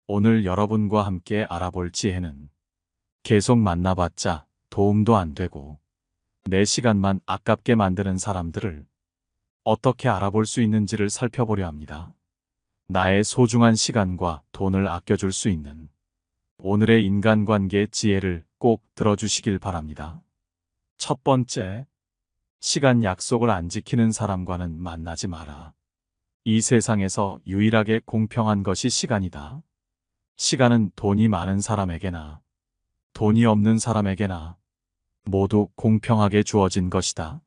오늘 여러분과 함께 알아볼 지혜는 계속 만나봤자 도움도 안 되고 내 시간만 아깝게 만드는 사람들을 어떻게 알아볼 수 있는지를 살펴보려 합니다. 나의 소중한 시간과 돈을 아껴줄 수 있는 오늘의 인간관계 지혜를 꼭 들어주시길 바랍니다. 첫 번째, 시간 약속을 안 지키는 사람과는 만나지 마라. 이 세상에서 유일하게 공평한 것이 시간이다. 시간은 돈이 많은 사람에게나 돈이 없는 사람에게나 모두 공평하게 주어진 것이다.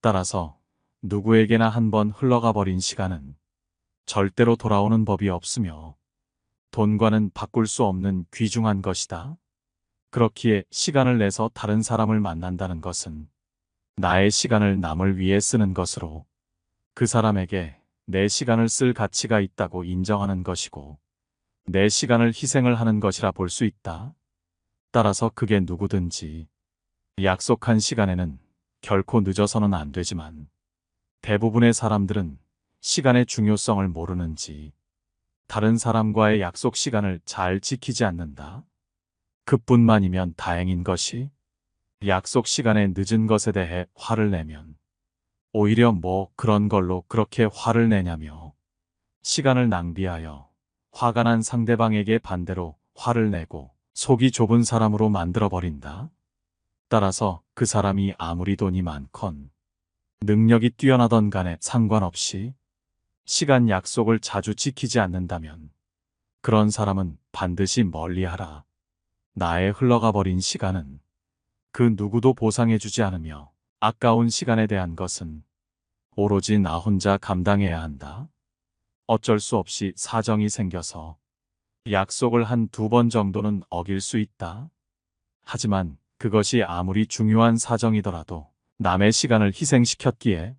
따라서 누구에게나 한번 흘러가 버린 시간은 절대로 돌아오는 법이 없으며 돈과는 바꿀 수 없는 귀중한 것이다. 그렇기에 시간을 내서 다른 사람을 만난다는 것은 나의 시간을 남을 위해 쓰는 것으로 그 사람에게 내 시간을 쓸 가치가 있다고 인정하는 것이고 내 시간을 희생을 하는 것이라 볼 수 있다. 따라서 그게 누구든지 약속한 시간에는 결코 늦어서는 안 되지만 대부분의 사람들은 시간의 중요성을 모르는지 다른 사람과의 약속 시간을 잘 지키지 않는다. 그뿐만이면 다행인 것이 약속 시간에 늦은 것에 대해 화를 내면 오히려 뭐 그런 걸로 그렇게 화를 내냐며 시간을 낭비하여 화가 난 상대방에게 반대로 화를 내고 속이 좁은 사람으로 만들어버린다. 따라서 그 사람이 아무리 돈이 많건 능력이 뛰어나던 간에 상관없이 시간 약속을 자주 지키지 않는다면 그런 사람은 반드시 멀리하라. 나의 흘러가 버린 시간은 그 누구도 보상해주지 않으며 아까운 시간에 대한 것은 오로지 나 혼자 감당해야 한다. 어쩔 수 없이 사정이 생겨서 약속을 한 두 번 정도는 어길 수 있다. 하지만 그것이 아무리 중요한 사정이더라도 남의 시간을 희생시켰기에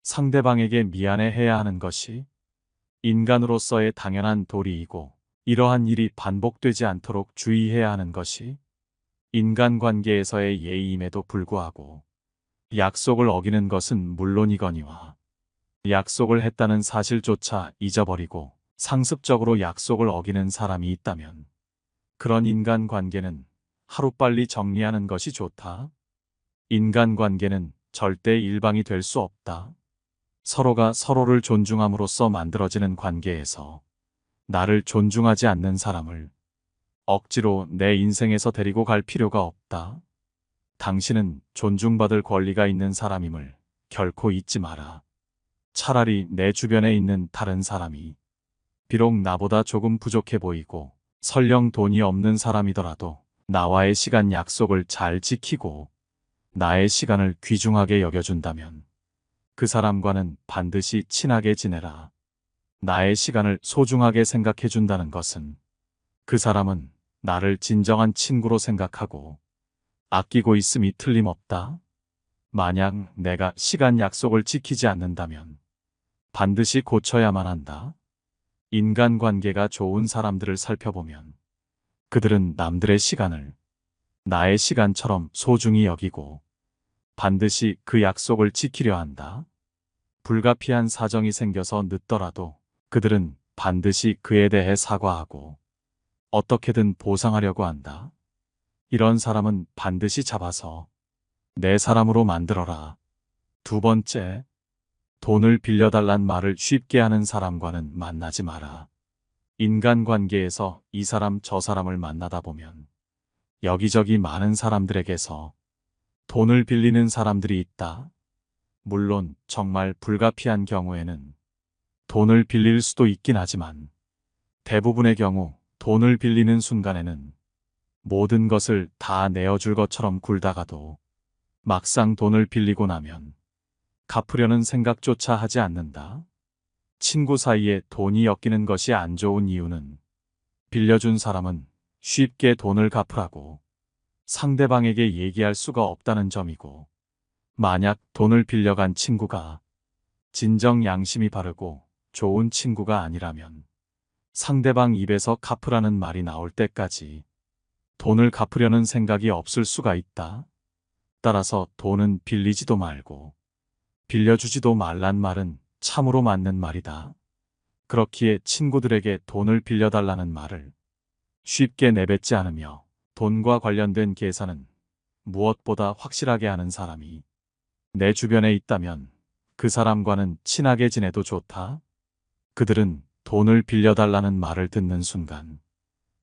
상대방에게 미안해해야 하는 것이 인간으로서의 당연한 도리이고 이러한 일이 반복되지 않도록 주의해야 하는 것이 인간관계에서의 예의임에도 불구하고 약속을 어기는 것은 물론이거니와 약속을 했다는 사실조차 잊어버리고 상습적으로 약속을 어기는 사람이 있다면 그런 인간관계는 하루빨리 정리하는 것이 좋다. 인간관계는 절대 일방이 될 수 없다. 서로가 서로를 존중함으로써 만들어지는 관계에서 나를 존중하지 않는 사람을 억지로 내 인생에서 데리고 갈 필요가 없다. 당신은 존중받을 권리가 있는 사람임을 결코 잊지 마라. 차라리 내 주변에 있는 다른 사람이 비록 나보다 조금 부족해 보이고 설령 돈이 없는 사람이더라도 나와의 시간 약속을 잘 지키고 나의 시간을 귀중하게 여겨준다면 그 사람과는 반드시 친하게 지내라. 나의 시간을 소중하게 생각해준다는 것은 그 사람은 나를 진정한 친구로 생각하고 아끼고 있음이 틀림없다. 만약 내가 시간 약속을 지키지 않는다면 반드시 고쳐야만 한다. 인간관계가 좋은 사람들을 살펴보면 그들은 남들의 시간을 나의 시간처럼 소중히 여기고 반드시 그 약속을 지키려 한다. 불가피한 사정이 생겨서 늦더라도 그들은 반드시 그에 대해 사과하고 어떻게든 보상하려고 한다. 이런 사람은 반드시 잡아서 내 사람으로 만들어라. 두 번째, 돈을 빌려달란 말을 쉽게 하는 사람과는 만나지 마라. 인간관계에서 이 사람 저 사람을 만나다 보면 여기저기 많은 사람들에게서 돈을 빌리는 사람들이 있다. 물론 정말 불가피한 경우에는 돈을 빌릴 수도 있긴 하지만 대부분의 경우 돈을 빌리는 순간에는 모든 것을 다 내어줄 것처럼 굴다가도 막상 돈을 빌리고 나면 갚으려는 생각조차 하지 않는다. 친구 사이에 돈이 엮이는 것이 안 좋은 이유는 빌려준 사람은 쉽게 돈을 갚으라고 상대방에게 얘기할 수가 없다는 점이고 만약 돈을 빌려간 친구가 진정 양심이 바르고 좋은 친구가 아니라면 상대방 입에서 갚으라는 말이 나올 때까지 돈을 갚으려는 생각이 없을 수가 있다. 따라서 돈은 빌리지도 말고 빌려주지도 말란 말은 참으로 맞는 말이다. 그렇기에 친구들에게 돈을 빌려달라는 말을 쉽게 내뱉지 않으며 돈과 관련된 계산은 무엇보다 확실하게 하는 사람이 내 주변에 있다면 그 사람과는 친하게 지내도 좋다. 그들은 돈을 빌려달라는 말을 듣는 순간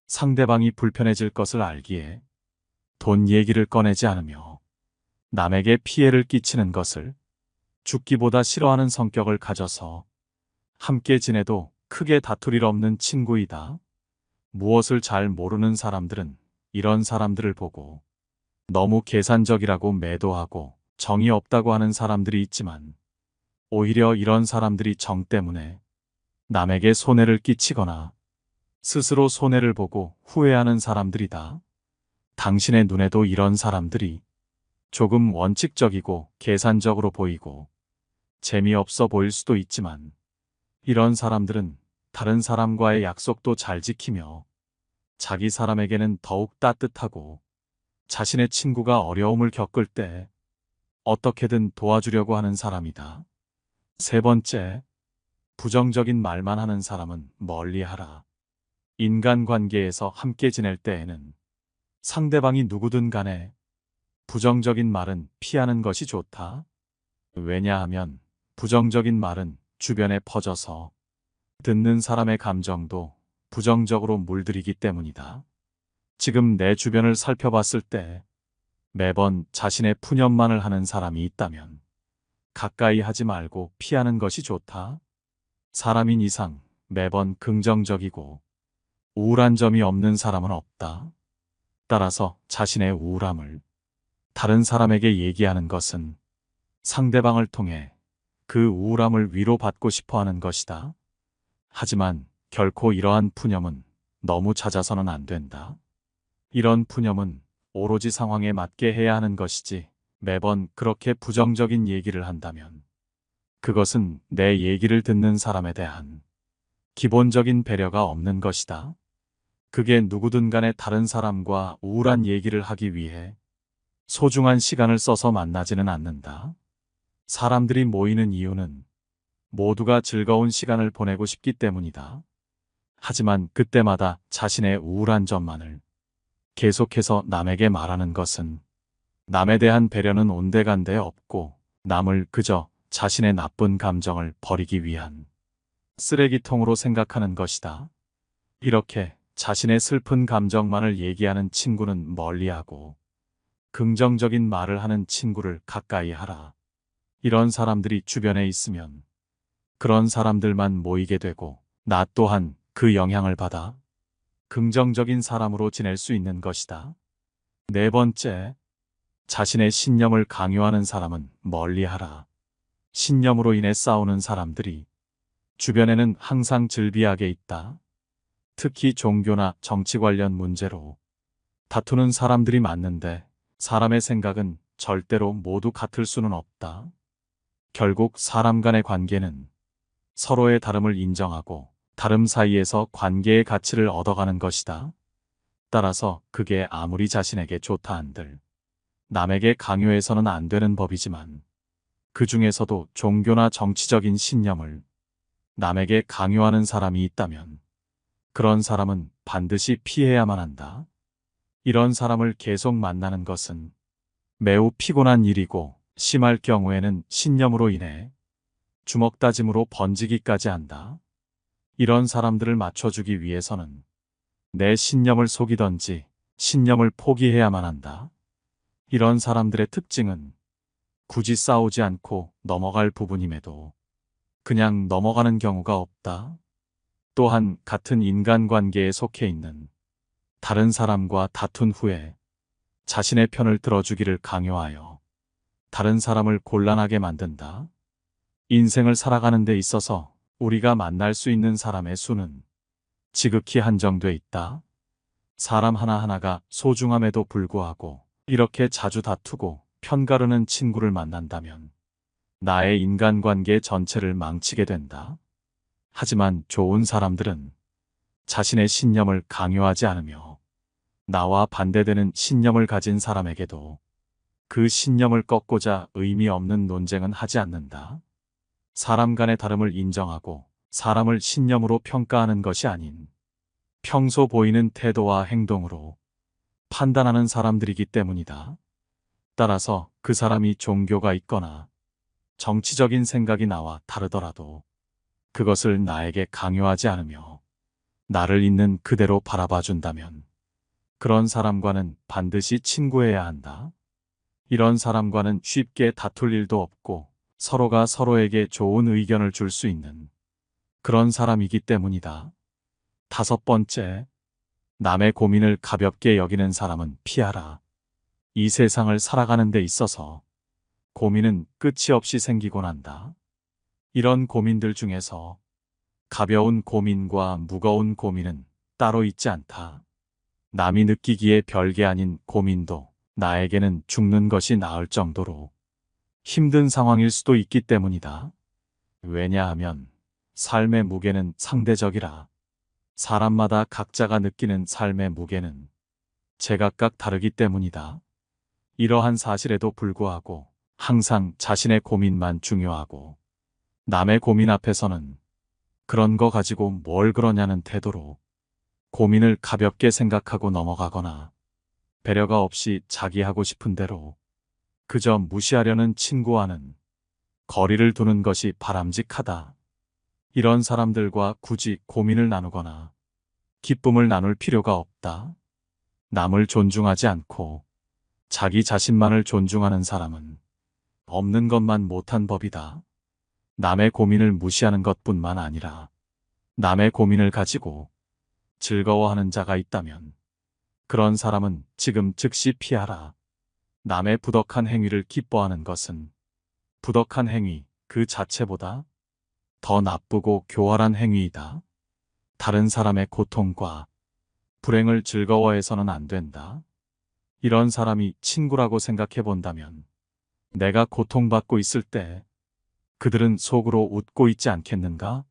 상대방이 불편해질 것을 알기에 돈 얘기를 꺼내지 않으며 남에게 피해를 끼치는 것을 죽기보다 싫어하는 성격을 가져서 함께 지내도 크게 다툴 일 없는 친구이다. 무엇을 잘 모르는 사람들은 이런 사람들을 보고 너무 계산적이라고 매도하고 정이 없다고 하는 사람들이 있지만 오히려 이런 사람들이 정 때문에 남에게 손해를 끼치거나 스스로 손해를 보고 후회하는 사람들이다. 당신의 눈에도 이런 사람들이 조금 원칙적이고 계산적으로 보이고 재미없어 보일 수도 있지만 이런 사람들은 다른 사람과의 약속도 잘 지키며 자기 사람에게는 더욱 따뜻하고 자신의 친구가 어려움을 겪을 때 어떻게든 도와주려고 하는 사람이다. 세 번째, 부정적인 말만 하는 사람은 멀리하라. 인간관계에서 함께 지낼 때에는 상대방이 누구든 간에 부정적인 말은 피하는 것이 좋다. 왜냐하면 부정적인 말은 주변에 퍼져서 듣는 사람의 감정도 부정적으로 물들이기 때문이다. 지금 내 주변을 살펴봤을 때 매번 자신의 푸념만을 하는 사람이 있다면 가까이 하지 말고 피하는 것이 좋다. 사람인 이상 매번 긍정적이고 우울한 점이 없는 사람은 없다. 따라서 자신의 우울함을 다른 사람에게 얘기하는 것은 상대방을 통해 그 우울함을 위로받고 싶어 하는 것이다. 하지만 결코 이러한 푸념은 너무 잦아서는 안 된다. 이런 푸념은 오로지 상황에 맞게 해야 하는 것이지 매번 그렇게 부정적인 얘기를 한다면 그것은 내 얘기를 듣는 사람에 대한 기본적인 배려가 없는 것이다. 그게 누구든 간에 다른 사람과 우울한 얘기를 하기 위해 소중한 시간을 써서 만나지는 않는다. 사람들이 모이는 이유는 모두가 즐거운 시간을 보내고 싶기 때문이다. 하지만 그때마다 자신의 우울한 점만을 계속해서 남에게 말하는 것은 남에 대한 배려는 온데간데 없고 남을 그저 자신의 나쁜 감정을 버리기 위한 쓰레기통으로 생각하는 것이다. 이렇게 자신의 슬픈 감정만을 얘기하는 친구는 멀리하고 긍정적인 말을 하는 친구를 가까이 하라. 이런 사람들이 주변에 있으면 그런 사람들만 모이게 되고 나 또한 그 영향을 받아 긍정적인 사람으로 지낼 수 있는 것이다. 네 번째, 자신의 신념을 강요하는 사람은 멀리하라. 신념으로 인해 싸우는 사람들이 주변에는 항상 즐비하게 있다. 특히 종교나 정치 관련 문제로 다투는 사람들이 많은데 사람의 생각은 절대로 모두 같을 수는 없다. 결국 사람 간의 관계는 서로의 다름을 인정하고 다름 사이에서 관계의 가치를 얻어가는 것이다. 따라서 그게 아무리 자신에게 좋다 한들 남에게 강요해서는 안 되는 법이지만 그 중에서도 종교나 정치적인 신념을 남에게 강요하는 사람이 있다면 그런 사람은 반드시 피해야만 한다. 이런 사람을 계속 만나는 것은 매우 피곤한 일이고 심할 경우에는 신념으로 인해 주먹다짐으로 번지기까지 한다. 이런 사람들을 맞춰주기 위해서는 내 신념을 속이던지 신념을 포기해야만 한다. 이런 사람들의 특징은 굳이 싸우지 않고 넘어갈 부분임에도 그냥 넘어가는 경우가 없다. 또한 같은 인간관계에 속해 있는 다른 사람과 다툰 후에 자신의 편을 들어주기를 강요하여 다른 사람을 곤란하게 만든다. 인생을 살아가는 데 있어서 우리가 만날 수 있는 사람의 수는 지극히 한정돼 있다. 사람 하나하나가 소중함에도 불구하고 이렇게 자주 다투고 편가르는 친구를 만난다면 나의 인간관계 전체를 망치게 된다. 하지만 좋은 사람들은 자신의 신념을 강요하지 않으며 나와 반대되는 신념을 가진 사람에게도 그 신념을 꺾고자 의미 없는 논쟁은 하지 않는다. 사람 간의 다름을 인정하고 사람을 신념으로 평가하는 것이 아닌 평소 보이는 태도와 행동으로 판단하는 사람들이기 때문이다. 따라서 그 사람이 종교가 있거나 정치적인 생각이 나와 다르더라도 그것을 나에게 강요하지 않으며 나를 있는 그대로 바라봐 준다면 그런 사람과는 반드시 친구해야 한다. 이런 사람과는 쉽게 다툴 일도 없고 서로가 서로에게 좋은 의견을 줄 수 있는 그런 사람이기 때문이다. 5번째, 남의 고민을 가볍게 여기는 사람은 피하라. 이 세상을 살아가는 데 있어서 고민은 끝이 없이 생기곤 한다. 이런 고민들 중에서 가벼운 고민과 무거운 고민은 따로 있지 않다. 남이 느끼기에 별게 아닌 고민도 나에게는 죽는 것이 나을 정도로 힘든 상황일 수도 있기 때문이다. 왜냐하면 삶의 무게는 상대적이라. 사람마다 각자가 느끼는 삶의 무게는 제각각 다르기 때문이다. 이러한 사실에도 불구하고 항상 자신의 고민만 중요하고 남의 고민 앞에서는 그런 거 가지고 뭘 그러냐는 태도로 고민을 가볍게 생각하고 넘어가거나 배려가 없이 자기 하고 싶은 대로 그저 무시하려는 친구와는 거리를 두는 것이 바람직하다. 이런 사람들과 굳이 고민을 나누거나 기쁨을 나눌 필요가 없다. 남을 존중하지 않고 자기 자신만을 존중하는 사람은 없는 것만 못한 법이다. 남의 고민을 무시하는 것뿐만 아니라 남의 고민을 가지고 즐거워하는 자가 있다면 그런 사람은 지금 즉시 피하라. 남의 부덕한 행위를 기뻐하는 것은 부덕한 행위 그 자체보다 더 나쁘고 교활한 행위이다. 다른 사람의 고통과 불행을 즐거워해서는 안 된다. 이런 사람이 친구라고 생각해 본다면 내가 고통받고 있을 때 그들은 속으로 웃고 있지 않겠는가?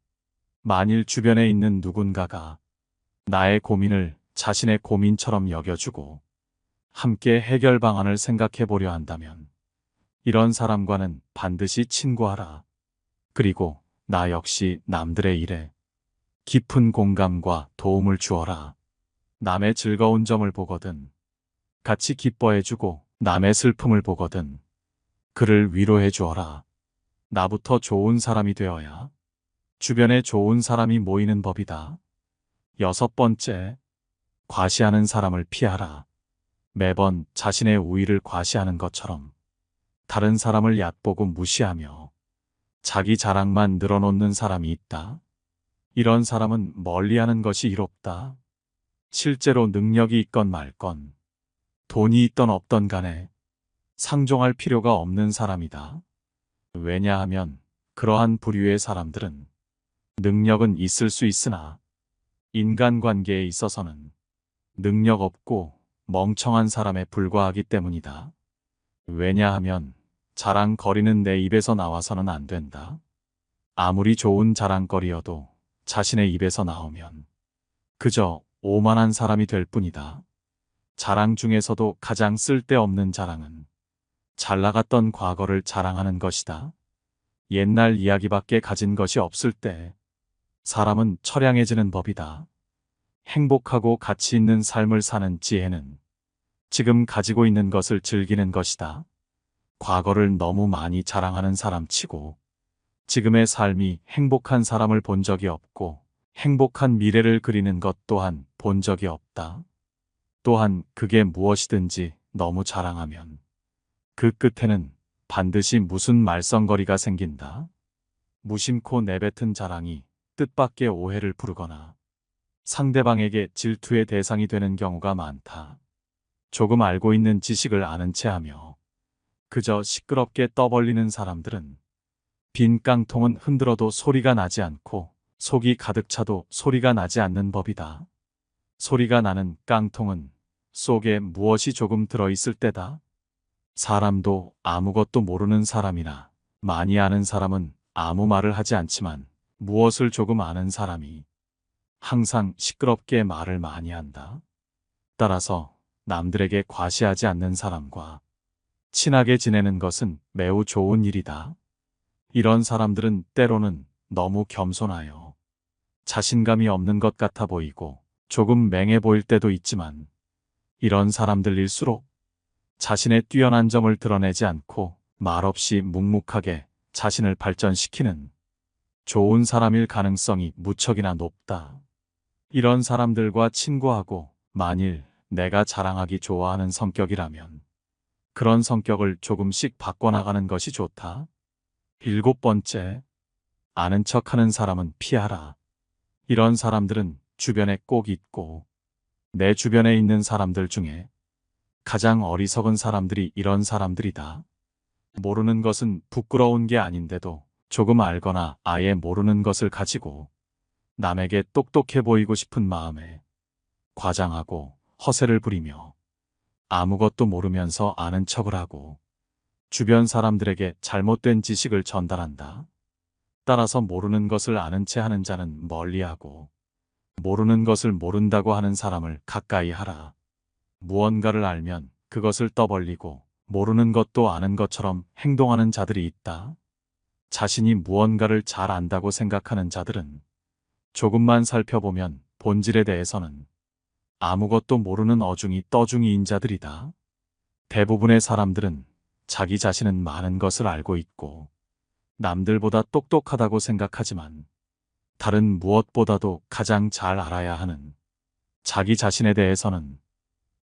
만일 주변에 있는 누군가가 나의 고민을 자신의 고민처럼 여겨주고 함께 해결 방안을 생각해 보려 한다면 이런 사람과는 반드시 친구하라. 그리고 나 역시 남들의 일에 깊은 공감과 도움을 주어라. 남의 즐거운 점을 보거든 같이 기뻐해주고 남의 슬픔을 보거든 그를 위로해 주어라. 나부터 좋은 사람이 되어야 주변에 좋은 사람이 모이는 법이다. 6번째, 과시하는 사람을 피하라. 매번 자신의 우위를 과시하는 것처럼 다른 사람을 얕보고 무시하며 자기 자랑만 늘어놓는 사람이 있다. 이런 사람은 멀리하는 것이 이롭다. 실제로 능력이 있건 말건 돈이 있던 없던 간에 상종할 필요가 없는 사람이다. 왜냐하면 그러한 부류의 사람들은 능력은 있을 수 있으나 인간관계에 있어서는 능력 없고 멍청한 사람에 불과하기 때문이다. 왜냐하면 자랑거리는 내 입에서 나와서는 안 된다. 아무리 좋은 자랑거리여도 자신의 입에서 나오면 그저 오만한 사람이 될 뿐이다. 자랑 중에서도 가장 쓸데없는 자랑은 잘 나갔던 과거를 자랑하는 것이다. 옛날 이야기밖에 가진 것이 없을 때 사람은 처량해지는 법이다. 행복하고 가치 있는 삶을 사는 지혜는 지금 가지고 있는 것을 즐기는 것이다. 과거를 너무 많이 자랑하는 사람 치고 지금의 삶이 행복한 사람을 본 적이 없고 행복한 미래를 그리는 것 또한 본 적이 없다. 또한 그게 무엇이든지 너무 자랑하면 그 끝에는 반드시 무슨 말썽거리가 생긴다. 무심코 내뱉은 자랑이 뜻밖의 오해를 부르거나 상대방에게 질투의 대상이 되는 경우가 많다. 조금 알고 있는 지식을 아는 채 하며 그저 시끄럽게 떠벌리는 사람들은 빈 깡통은 흔들어도 소리가 나지 않고 속이 가득 차도 소리가 나지 않는 법이다. 소리가 나는 깡통은 속에 무엇이 조금 들어있을 때다. 사람도 아무것도 모르는 사람이나 많이 아는 사람은 아무 말을 하지 않지만 무엇을 조금 아는 사람이 항상 시끄럽게 말을 많이 한다. 따라서 남들에게 과시하지 않는 사람과 친하게 지내는 것은 매우 좋은 일이다. 이런 사람들은 때로는 너무 겸손하여 자신감이 없는 것 같아 보이고 조금 맹해 보일 때도 있지만 이런 사람들일수록 자신의 뛰어난 점을 드러내지 않고 말없이 묵묵하게 자신을 발전시키는 좋은 사람일 가능성이 무척이나 높다. 이런 사람들과 친구하고 만일 내가 자랑하기 좋아하는 성격이라면 그런 성격을 조금씩 바꿔나가는 것이 좋다. 7번째, 아는 척하는 사람은 피하라. 이런 사람들은 주변에 꼭 있고 내 주변에 있는 사람들 중에 가장 어리석은 사람들이 이런 사람들이다. 모르는 것은 부끄러운 게 아닌데도 조금 알거나 아예 모르는 것을 가지고 남에게 똑똑해 보이고 싶은 마음에 과장하고 허세를 부리며 아무것도 모르면서 아는 척을 하고 주변 사람들에게 잘못된 지식을 전달한다. 따라서 모르는 것을 아는 채 하는 자는 멀리하고 모르는 것을 모른다고 하는 사람을 가까이 하라. 무언가를 알면 그것을 떠벌리고 모르는 것도 아는 것처럼 행동하는 자들이 있다. 자신이 무언가를 잘 안다고 생각하는 자들은 조금만 살펴보면 본질에 대해서는 아무것도 모르는 어중이 떠중이인 자들이다. 대부분의 사람들은 자기 자신은 많은 것을 알고 있고 남들보다 똑똑하다고 생각하지만 다른 무엇보다도 가장 잘 알아야 하는 자기 자신에 대해서는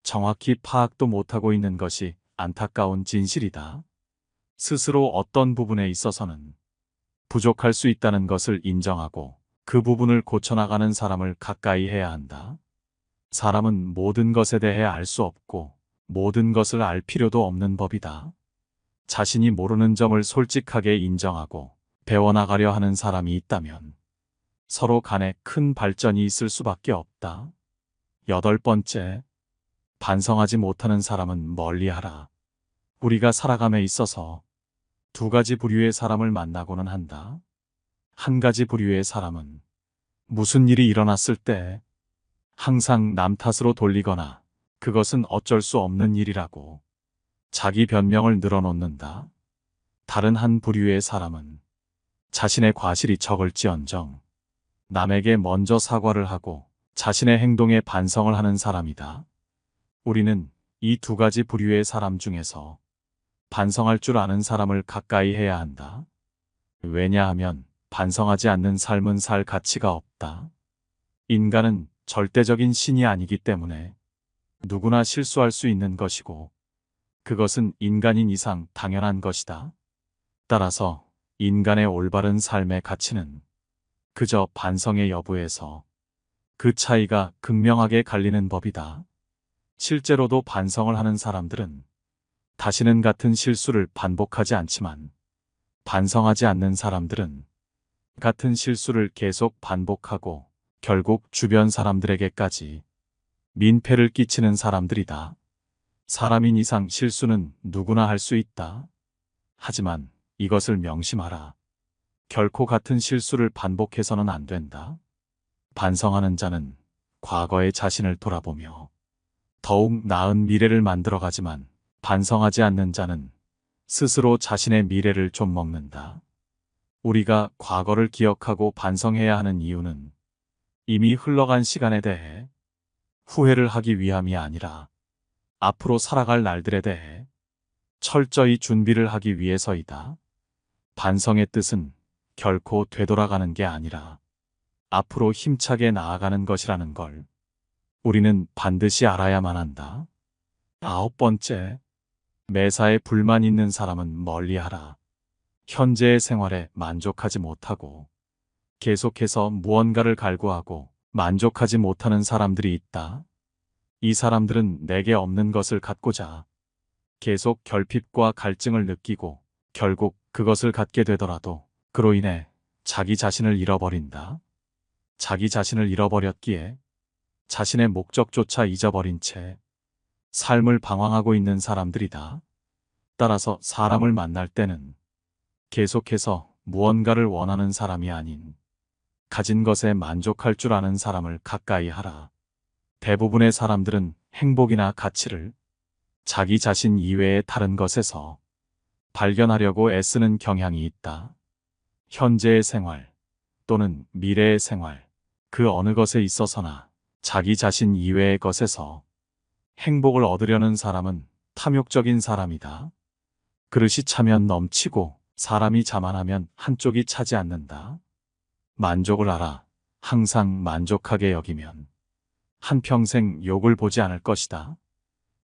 정확히 파악도 못하고 있는 것이 안타까운 진실이다. 스스로 어떤 부분에 있어서는 부족할 수 있다는 것을 인정하고 그 부분을 고쳐나가는 사람을 가까이 해야 한다. 사람은 모든 것에 대해 알 수 없고 모든 것을 알 필요도 없는 법이다. 자신이 모르는 점을 솔직하게 인정하고 배워나가려 하는 사람이 있다면 서로 간에 큰 발전이 있을 수밖에 없다. 8번째, 반성하지 못하는 사람은 멀리하라. 우리가 살아감에 있어서 두 가지 부류의 사람을 만나고는 한다. 한 가지 부류의 사람은 무슨 일이 일어났을 때 항상 남 탓으로 돌리거나 그것은 어쩔 수 없는 일이라고 자기 변명을 늘어놓는다. 다른 한 부류의 사람은 자신의 과실이 적을지언정 남에게 먼저 사과를 하고 자신의 행동에 반성을 하는 사람이다. 우리는 이 두 가지 부류의 사람 중에서 반성할 줄 아는 사람을 가까이 해야 한다. 왜냐하면 반성하지 않는 삶은 살 가치가 없다. 인간은 절대적인 신이 아니기 때문에 누구나 실수할 수 있는 것이고 그것은 인간인 이상 당연한 것이다. 따라서 인간의 올바른 삶의 가치는 그저 반성의 여부에서 그 차이가 극명하게 갈리는 법이다. 실제로도 반성을 하는 사람들은 다시는 같은 실수를 반복하지 않지만 반성하지 않는 사람들은 같은 실수를 계속 반복하고 결국 주변 사람들에게까지 민폐를 끼치는 사람들이다. 사람인 이상 실수는 누구나 할 수 있다. 하지만 이것을 명심하라. 결코 같은 실수를 반복해서는 안 된다. 반성하는 자는 과거의 자신을 돌아보며 더욱 나은 미래를 만들어가지만 반성하지 않는 자는 스스로 자신의 미래를 좀먹는다. 우리가 과거를 기억하고 반성해야 하는 이유는 이미 흘러간 시간에 대해 후회를 하기 위함이 아니라 앞으로 살아갈 날들에 대해 철저히 준비를 하기 위해서이다. 반성의 뜻은 결코 되돌아가는 게 아니라 앞으로 힘차게 나아가는 것이라는 걸 우리는 반드시 알아야만 한다. 9번째, 매사에 불만 있는 사람은 멀리하라. 현재의 생활에 만족하지 못하고 계속해서 무언가를 갈구하고 만족하지 못하는 사람들이 있다. 이 사람들은 내게 없는 것을 갖고자 계속 결핍과 갈증을 느끼고 결국 그것을 갖게 되더라도 그로 인해 자기 자신을 잃어버린다. 자기 자신을 잃어버렸기에 자신의 목적조차 잊어버린 채 삶을 방황하고 있는 사람들이다. 따라서 사람을 만날 때는 계속해서 무언가를 원하는 사람이 아닌 가진 것에 만족할 줄 아는 사람을 가까이 하라. 대부분의 사람들은 행복이나 가치를 자기 자신 이외의 다른 것에서 발견하려고 애쓰는 경향이 있다. 현재의 생활 또는 미래의 생활 그 어느 것에 있어서나 자기 자신 이외의 것에서 행복을 얻으려는 사람은 탐욕적인 사람이다. 그릇이 차면 넘치고 사람이 자만하면 한쪽이 차지 않는다. 만족을 알아 항상 만족하게 여기면 한평생 욕을 보지 않을 것이다.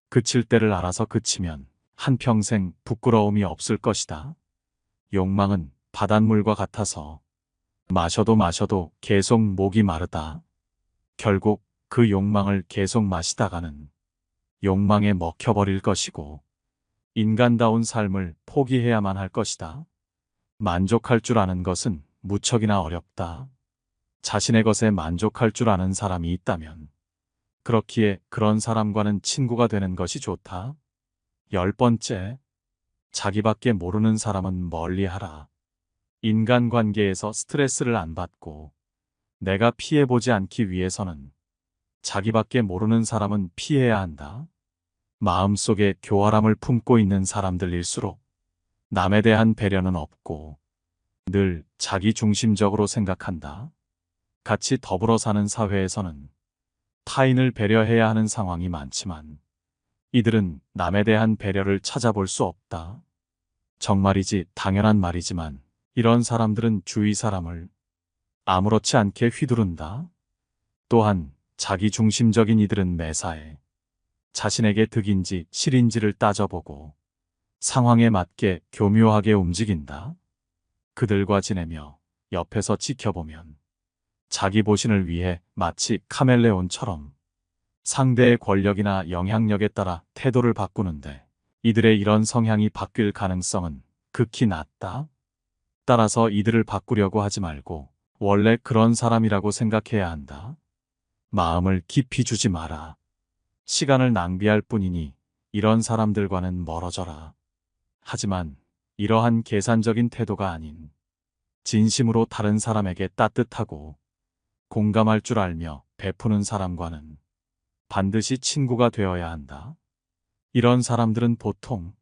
그칠 때를 알아서 그치면 한평생 부끄러움이 없을 것이다. 욕망은 바닷물과 같아서 마셔도 계속 목이 마르다. 결국 그 욕망을 계속 마시다가는 욕망에 먹혀버릴 것이고 인간다운 삶을 포기해야만 할 것이다. 만족할 줄 아는 것은 무척이나 어렵다. 자신의 것에 만족할 줄 아는 사람이 있다면 그렇기에 그런 사람과는 친구가 되는 것이 좋다. 10번째, 자기밖에 모르는 사람은 멀리하라. 인간관계에서 스트레스를 안 받고 내가 피해보지 않기 위해서는 자기밖에 모르는 사람은 피해야 한다. 마음속에 교활함을 품고 있는 사람들일수록 남에 대한 배려는 없고 늘 자기 중심적으로 생각한다. 같이 더불어 사는 사회에서는 타인을 배려해야 하는 상황이 많지만 이들은 남에 대한 배려를 찾아볼 수 없다. 정말이지 당연한 말이지만 이런 사람들은 주위 사람을 아무렇지 않게 휘두른다. 또한 자기 중심적인 이들은 매사에 자신에게 득인지 실인지를 따져보고 상황에 맞게 교묘하게 움직인다. 그들과 지내며 옆에서 지켜보면 자기 보신을 위해 마치 카멜레온처럼 상대의 권력이나 영향력에 따라 태도를 바꾸는데 이들의 이런 성향이 바뀔 가능성은 극히 낮다. 따라서 이들을 바꾸려고 하지 말고 원래 그런 사람이라고 생각해야 한다. 마음을 깊이 주지 마라. 시간을 낭비할 뿐이니 이런 사람들과는 멀어져라. 하지만 이러한 계산적인 태도가 아닌 진심으로 다른 사람에게 따뜻하고 공감할 줄 알며 베푸는 사람과는 반드시 친구가 되어야 한다. 이런 사람들은 보통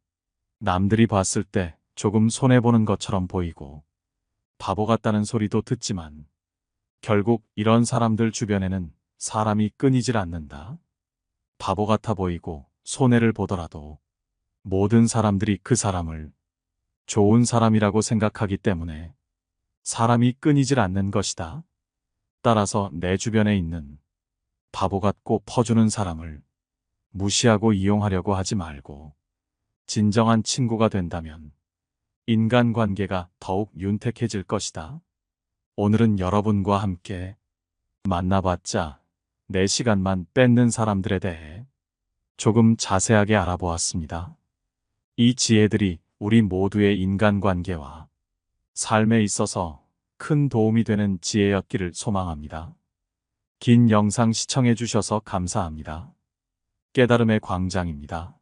남들이 봤을 때 조금 손해보는 것처럼 보이고 바보 같다는 소리도 듣지만 결국 이런 사람들 주변에는 사람이 끊이질 않는다. 바보 같아 보이고 손해를 보더라도 모든 사람들이 그 사람을 좋은 사람이라고 생각하기 때문에 사람이 끊이질 않는 것이다. 따라서 내 주변에 있는 바보 같고 퍼주는 사람을 무시하고 이용하려고 하지 말고 진정한 친구가 된다면 인간관계가 더욱 윤택해질 것이다. 오늘은 여러분과 함께 만나봤자 내 시간만 뺏는 사람들에 대해 조금 자세하게 알아보았습니다. 이 지혜들이 우리 모두의 인간관계와 삶에 있어서 큰 도움이 되는 지혜였기를 소망합니다. 긴 영상 시청해 주셔서 감사합니다. 깨달음의 광장입니다.